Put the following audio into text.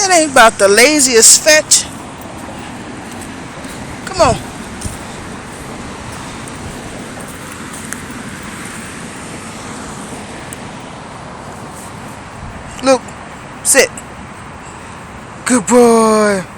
That ain't about the laziest fetch. Come on. Luke, sit. Good boy.